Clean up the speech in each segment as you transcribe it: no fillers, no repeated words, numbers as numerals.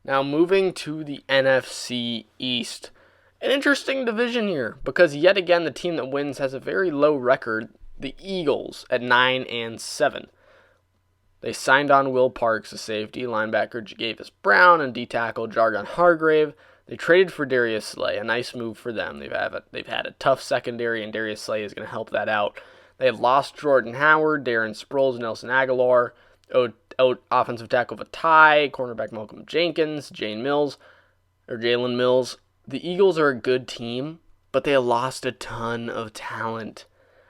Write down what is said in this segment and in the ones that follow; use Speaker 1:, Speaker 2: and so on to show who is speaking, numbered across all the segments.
Speaker 1: Now moving to the NFC East. An interesting division here because yet again the team that wins has a very low record, the Eagles at 9-7. They signed on Will Parks, a safety, linebacker Jagavis Brown, and D-tackle Jargon Hargrave. They traded for Darius Slay, a nice move for them. They've had a tough secondary, and Darius Slay is going to help that out. They have lost Jordan Howard, Darren Sproles, Nelson Aguilar, offensive tackle Vitae, cornerback Malcolm Jenkins, Jalen Mills. The Eagles are a good team, but they lost a ton of talent.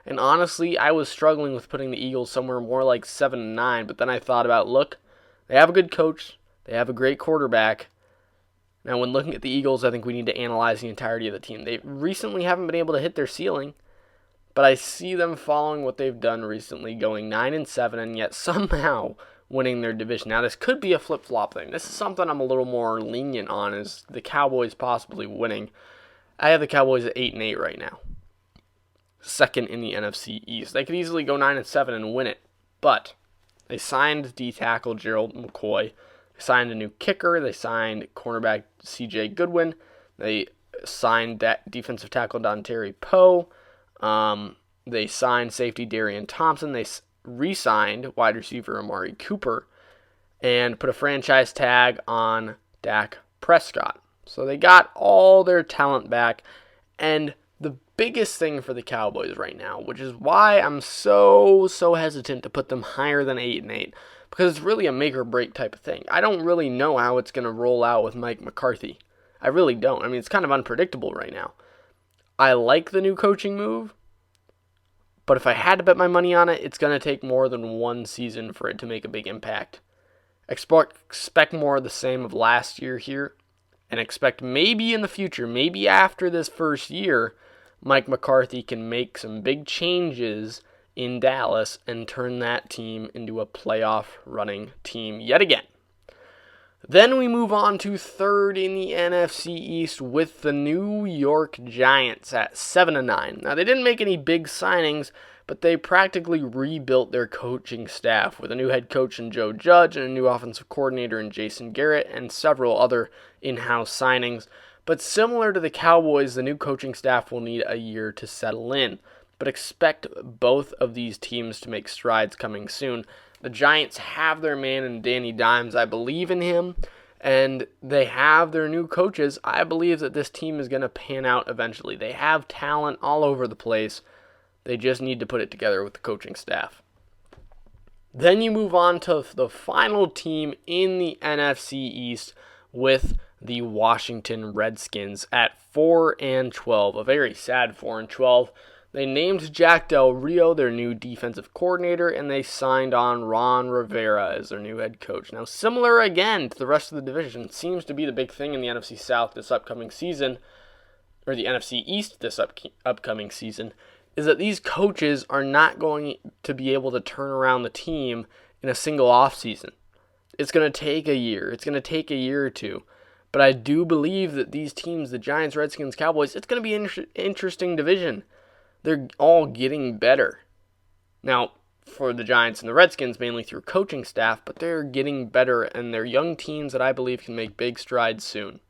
Speaker 1: And honestly, I was struggling with putting the Eagles somewhere more like 7-9, but then I thought about, look, they have a good coach, they have a great quarterback. Now, when looking at the Eagles, I think we need to analyze the entirety of the team. They recently haven't been able to hit their ceiling, but I see them following what they've done recently, going 9-7, and yet somehow winning their division. Now, this could be a flip-flop thing. This is something I'm a little more lenient on, is the Cowboys possibly winning. I have the Cowboys at 8-8 right now, second in the NFC East. They could easily go 9-7 and win it, but they signed D-tackle Gerald McCoy. They signed a new kicker. They signed cornerback C.J. Goodwin. They signed that defensive tackle Dontari Poe. They signed safety Darian Thompson. They re-signed wide receiver Amari Cooper and put a franchise tag on Dak Prescott. So they got all their talent back. And the biggest thing for the Cowboys right now, which is why I'm so hesitant to put them higher than 8-8, because it's really a make or break type of thing. I don't really know how it's going to roll out with Mike McCarthy. I really don't. I mean, it's kind of unpredictable right now. I like the new coaching move, but if I had to bet my money on it, it's going to take more than one season for it to make a big impact. Expect more of the same of last year here, and expect maybe in the future, maybe after this first year, Mike McCarthy can make some big changes in Dallas and turn that team into a playoff running team yet again. Then we move on to third in the NFC East with the New York Giants at 7-9. Now, they didn't make any big signings, but they practically rebuilt their coaching staff with a new head coach in Joe Judge and a new offensive coordinator in Jason Garrett and several other in-house signings. But similar to the Cowboys, the new coaching staff will need a year to settle in. But expect both of these teams to make strides coming soon. The Giants have their man in Danny Dimes. I believe in him. And they have their new coaches. I believe that this team is going to pan out eventually. They have talent all over the place. They just need to put it together with the coaching staff. Then you move on to the final team in the NFC East with the Washington Redskins at 4-12. A very sad 4-12. They named Jack Del Rio their new defensive coordinator, and they signed on Ron Rivera as their new head coach. Now, similar again to the rest of the division, seems to be the big thing in the NFC South this upcoming season, or the NFC East this upcoming season, is that these coaches are not going to be able to turn around the team in a single offseason. It's going to take a year. It's going to take a year or two. But I do believe that these teams, the Giants, Redskins, Cowboys, it's going to be an interesting division. They're all getting better. Now, for the Giants and the Redskins, mainly through coaching staff, but they're getting better, and they're young teams that I believe can make big strides soon.